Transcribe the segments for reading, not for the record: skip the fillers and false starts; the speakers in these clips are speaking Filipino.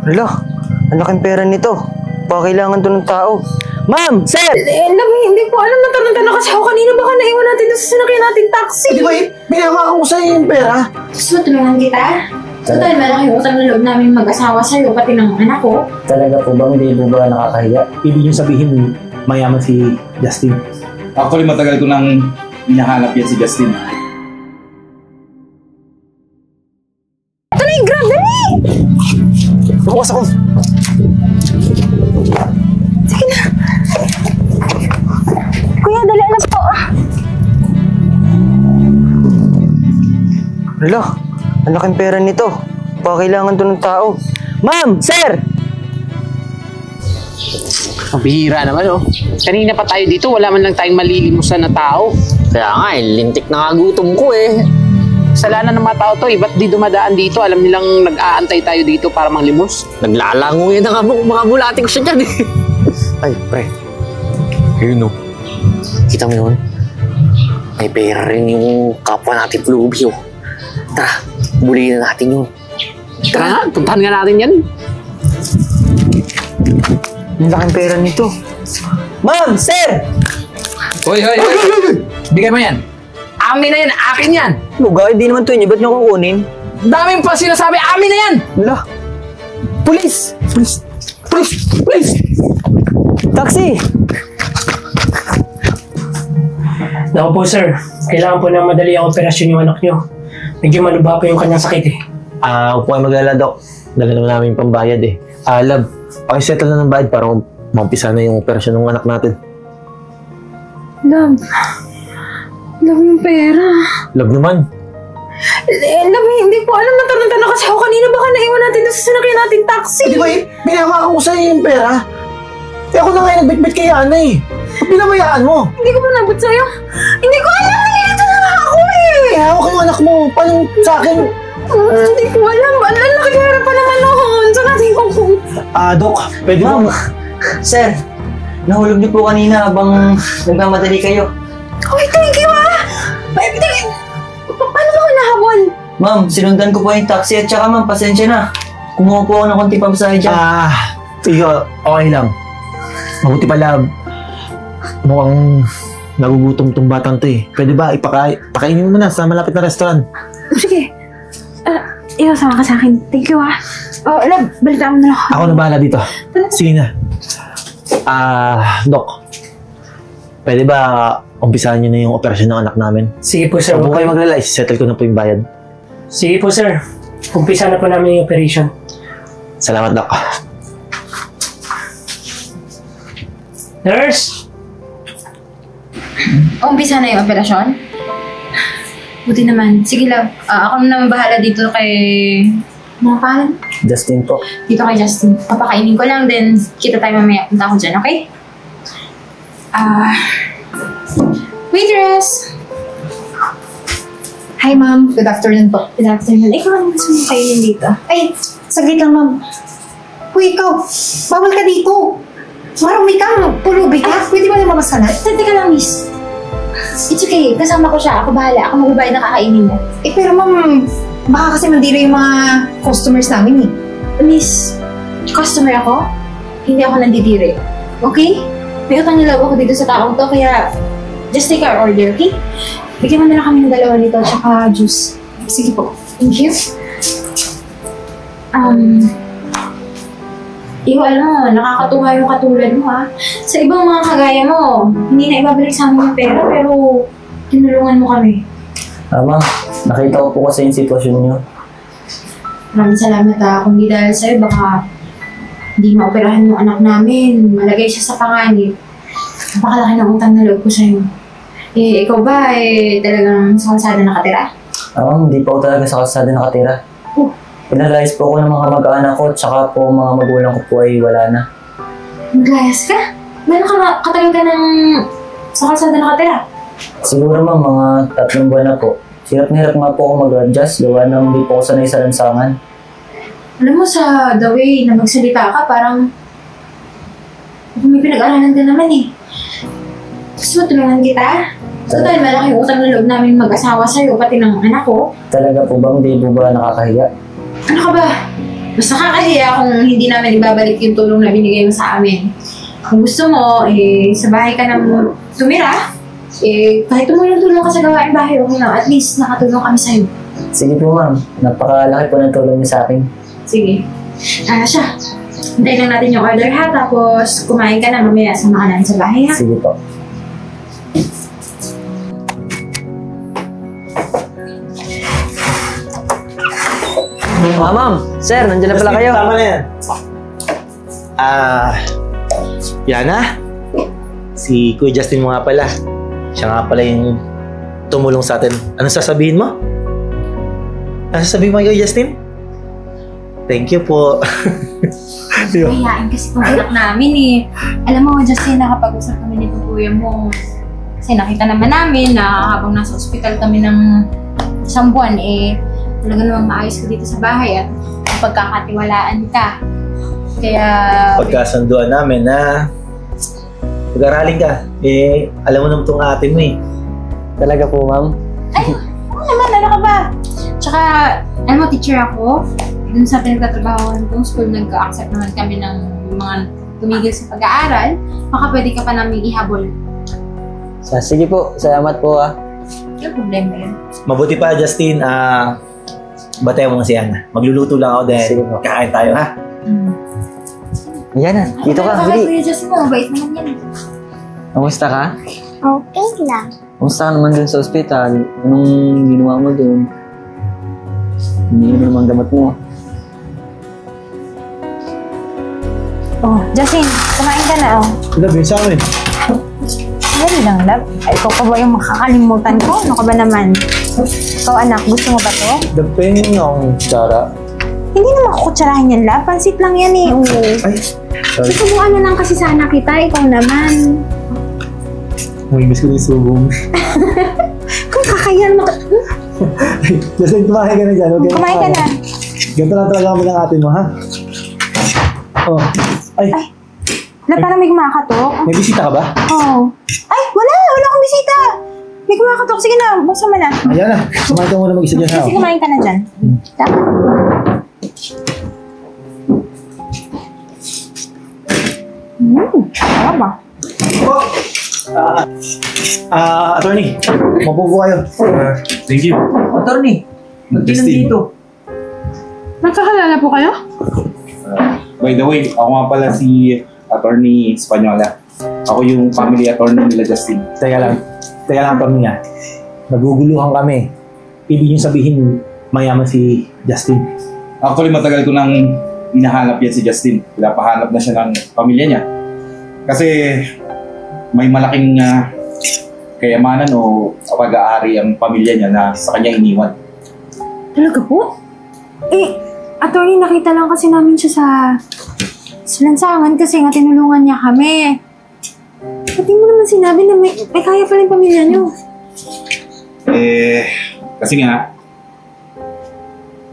Hala, ang laking pera nito. Baka kailangan to ng tao. Ma'am! Sir! Hindi ko alam, natanong kasi ako kanina. Baka naiwan natin doon sa sinakyan nating taxi. Di ba, pinamakan ko sa'yo yung pera. So, tulungan kita. Total, malaki utang na loob namin mag-asawa sa'yo, pati ng anak ko. Talaga po bang hindi mo ba nakakahiya? Ibig niyo sabihin, mayaman si Justin. Actually, matagal ko nang hinahanap yan si Justin. Ito na yung grab, dali! Bukas ako. Sige na. Kuya, dali na po. Hala, ang laking pera nito. Baka kailangan to ng tao. Ma'am! Sir! Ang bihira naman, oh. Kanina pa tayo dito, wala man lang tayong malilimusan na tao. Kaya nga, lintik na nga gutom ko eh. Kasalanan ng mga tao to, ba't di dumadaan dito? Alam nilang nag-aantay tayo dito para manglimos. Naglalango yan ang mga bulati ko siya dyan eh. Ay, pre. Ayun no. Kita mo yun? May pera rin yung kapwa natin Fluvio. Tara, bulihin na natin yun. Tara nga, puntahan nga natin yan. Ang laking pera nito. Ma'am! Sir! Hoy! Bigay mo yan. Amin na yan, akin yan. Luga, hindi naman to inyo. Ba't nyo kukunin? Daming pa sinasabi, amin na yan. Hala! Police! Police! Taxi! Naku po sir, kailangan po ng madali ang operasyon yung anak nyo. Medyo malubha po yung kanyang sakit eh. Huwag po kayo mag-alala, Dok. Dala naman namin yung pambayad eh. Love, pakisettle na ng bayad para maumpisa na yung operasyon ng anak natin. Love yung pera. Love naman. Hindi ko alam, natanong kasi ako kanina. Baka naiwan natin doon sa sinakyan nating taxi. Di ba, pinamakan ko sa'yo yung pera. Ako na nga yung nagbitbit kay Ana eh. Ba't pinabayaan mo? Hindi ko pa nabot sa'yo. Hindi ko alam, nilito na nga ako eh. Kaya hawak yung anak mo. Paano sa akin? Hindi ko alam. Ang laki pera pa naman noon. Saan natin kung... Dok, pwede Ma'am! mo. Sir! Nahulog niyo po kanina habang nagmamadali kayo. Uy, thank you Paano mo ako nahabol? Ma'am, sinundan ko po yung taxi at saka ma'am, pasensya na. Kumuha po ako ng konti pamasahe dyan. Iyo, okay lang. Mabuti pala, mukhang nagugutom tong batang to eh. Pwede ba, pakainin mo na sa malapit na restaurant? Sige. Sama ka sa akin. Thank you love, balitaan mo na lang. Ako na bahala dito. Sige na. Dok, pwede ba umpisahan nyo na yung operasyon ng anak namin? Sige po sir. Huwag kayo maglala, settle ko na po yung bayad. Sige po sir. Umpisa na po namin yung operation. Salamat, Dok. Nurse! Umpisa na yung operasyon? Buti naman. Sige love, ako na naman bahala dito kay... Mga pangalan? Justin po. Dito kay Justin. Papakainin ko lang, then kita tayo mamaya. Punta ako dyan, okay? Waitress! Hi ma'am, good afternoon po. Good afternoon. Ikaw anong gusto mo kainin dito? Ay, saglit lang ma'am. Uy, ikaw, bawal ka dito. Marami kang pulubi ka. Pwede mo na mamasalat? Teka lang, miss. It's okay. Kasama ko siya. Ako bahala. Ako magbabayad na kakainin niya. Pero ma'am, baka kasi mandira yung mga customers namin eh. Miss, customer ako? Hindi ako nandidiri. Okay? May utang na loob ako dito sa taong to, kaya just take our order, okay? Bigyan mo na lang kami ng dalawa nito, tsaka juice. Sige po. Thank you. Alam mo, nakakatuwa yung katulad mo Sa ibang mga kagaya mo, hindi na ibabalik sa amin yung pera, pero tinulungan mo kami. Ma'am, nakita ko po kasi yung sitwasyon niyo. Maraming salamat Kung di dahil sa'yo, baka hindi maoperahan yung anak namin. Malagay siya sa panganib. Napakalaki ng utang na loob ko sa'yo. Ikaw ba talagang sa kalsada nakatira? Ma'am, hindi po ako talaga sa kalsada nakatira. Pinalayas po ako ng mga kamag-anak ko, tsaka po mga magulang ko po ay wala na. Naglayas ka? Gano'n katagal ka ng sa kalsada nakatira? Siguro ma'am, mga 3 buwan na po. Hirap na hirap nga po ako mag-adjust, gawa na hindi po ako sanay sa lansangan. Alam mo, sa the way na magsalita ka, parang may pinag-aralan ka naman eh. Gusto mo tulungan kita? Total, malaki yung utang na loob namin mag-asawa sa'yo, pati ng anak ko. Talaga po bang di po ba nakakahiya? Ano ka ba? Basta kakahiya kung hindi namin ibabalik yung tulong na binigay mo sa amin. Kung gusto mo, sa bahay ka nang tumira, kahit tumulong-tulong ka sa gawain bahay, okay lang. At least nakatulong kami sa'yo. Sige po ma'am, napakalaki po ng tulong niyo sa akin. Sige. Siya. Hintayin lang natin yung order ha, tapos kumain ka na mamaya sa makanan sa bahay ha. Sige po. Ma'am, sir, nandiyan na pala kayo. Tama na yan. Yana? Si Kuya Justin mo nga pala. Siya nga pala yung tumulong sa atin. Anong sasabihin mo? Ano sasabihin mo kay Kuya Justin? Thank you po. Kayain kasi kung anak namin Alam mo, Justin, nakapag-usap kami nito kuya mo. Kasi nakita naman namin na habang nasa ospital kami ng isang buwan, talaga namang maayos ka dito sa bahay at pagkakatiwalaan ka. Kaya... Pagkasunduan namin na pag-aralin ka. Alam mo naman itong ate mo Talaga po ma'am? Ay, oo naman, ano ka ba? Tsaka, alam mo, teacher ako. Dun sa pinagtatrabahoan kong school, nag-accept naman kami ng mga tumigil sa pag-aaral. Baka pwede ka pa namin ihabol. Sige po, salamat po Yung problema yun. Mabuti pa, Justin. Batay mo si Yana. Magluluto lang ako dahil Sige po. kakain tayo, ha? Yan na, dito ka, Bakit huli. Kuya Justin mo? Mabait naman yan. Kamusta ka? Okay lang. Kamusta ka naman dun sa ospital? Anong ginawa mo dun? Hindi mo naman gamot mo. Oh, Justin, kumain ka na, Labi sa amin. Dali lang, love. Ay, ikaw pa ba yung makakalimutan ko? Ano ka ba naman? Ikaw, anak, gusto mo ba to? Depende ng tsara. Hindi naman kukutsarahin yan, love. Pansit lang yan Oo. Ay, sorry. Gusto mo ano lang kasi sana kita, ikaw naman. Mamimiss ko na yung subong. Kung kakayan mo... Justin, kumain ka na dyan. Okay? Kumain ka na. Ganito lang talaga kami ng ate mo, ha? Oh. Ay, Love, parang may kumakatok. may bisita ka ba? Oh. Ay, wala akong bisita. May kumakatok. Sige na, buksan mo na. Ayan na. Kumain ka muna mag-isa dyan, ha? Sige, kumain ka na dyan. Tama. Tama. Attorney, mapupo kayo. Thank you. Attorney, ba't ka Justin. nandito? Nagkakalala po kayo? By the way, ako nga pala si Attorney Espanyola. Ako yung family attorney nila Justin. Teka lang, attorney nga. Naguguluhan kami. Ibig yung sabihin, mayaman si Justin. Actually, matagal ko nang hinahanap yan si Justin. Pinapahanap na siya ng pamilya niya. Kasi may malaking kayamanan o pag-aari ang pamilya niya na sa kanya iniwan. Talaga po? Attorney, nakita lang kasi namin siya sa lansangan kasi nga tinulungan niya kami. Pati mo naman sinabi na may kaya pala yung pamilya niyo. Kasi nga,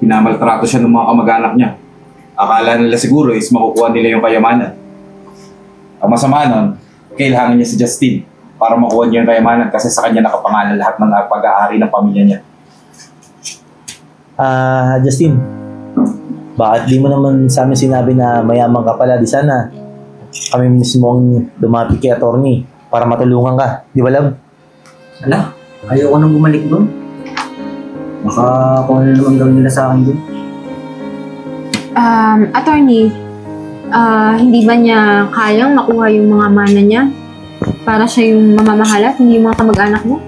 pinamaltrato siya ng mga kamag-anak niya. Akala nila siguro is makukuha nila yung kayamanan. Ang masama nun, kailangan niya si Justin para makuha niya yung kayamanan kasi sa kanya nakapangalan lahat ng pag-aari ng pamilya niya. Justin, bakit di mo naman sa amin sinabi na mayaman ka pala? Di sana kami mismong lumapit kay attorney para matulungan ka. Di ba, love? Ala, ayoko nang bumalik doon. Baka kung ano naman gawin nila sa akin doon. Attorney, hindi ba niya kayang makuha yung mga mana niya para siya yung mamamahala, hindi yung mga kamag-anak niya?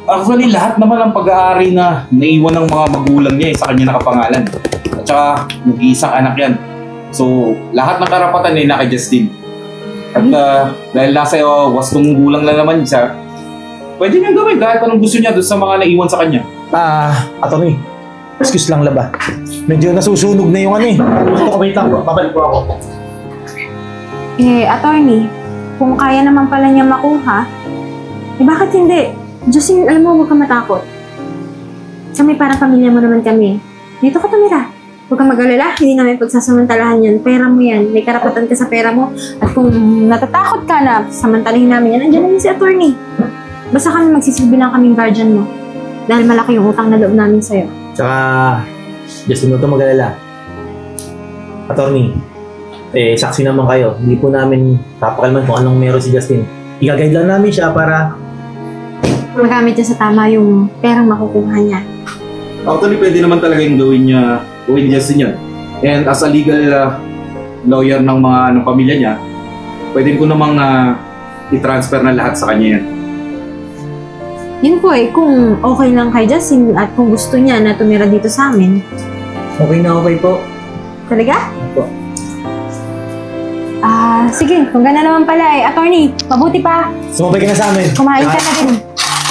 Actually, lahat naman ng pag-aari na naiwan ng mga magulang niya sa kanya nakapangalan. At saka, mag-iisang anak yan. So, lahat ng karapatan ay naka Justin. At dahil nasa wastong gulang na naman siya, pwede niyang gawin kahit anong gusto niya doon sa mga naiwan sa kanya. Attorney, excuse lang laba. Medyo nasusunog na yung ano eh. Ito, wait lang, babalik po ako. Attorney, kung kaya naman pala niya makuha, bakit hindi? Justin, alam mo, huwag kang matakot. Kami parang pamilya mo naman kami. Dito ka tumira. Huwag kang mag-alala, hindi namin pagsasamantalahan yan. Pera mo yan, may karapatan ka sa pera mo. At kung natatakot ka na samantalahin namin yan, andyan namin si attorney. Basta kami magsisilbi lang kaming guardian mo. Dahil malaki yung utang na loob namin sa'yo. Tsaka, Justin, huwag kang mag-alala. Attorney, saksi naman kayo. Hindi po namin papakalman kung anong meron si Justin. I-guide lang namin siya para Magamit niya sa tama yung perang makukuha niya. Actually, pwede naman talaga yung gawin Justin yun. And as a legal lawyer ng ng pamilya niya, pwede ko namang i-transfer na lahat sa kanya yan. Yun po kung okay lang kay Justin at kung gusto niya na tumira dito sa amin. Okay na okay po. Talaga? Opo. Sige, kung gano'n naman pala attorney, mabuti pa. sumabay ka na sa amin. Kumain ka na din.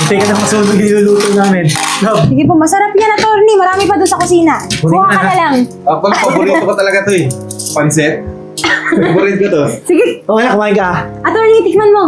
Hintay ka na masunod yung niluluto namin. Love. Sige po, masarap yan attorney. Marami pa doon sa kusina. Kuha ka na lang. Actually, paborito ko talaga to Pansit. Paborito ko to. Sige, Okay na, kumain ka. attorney, tikman mo.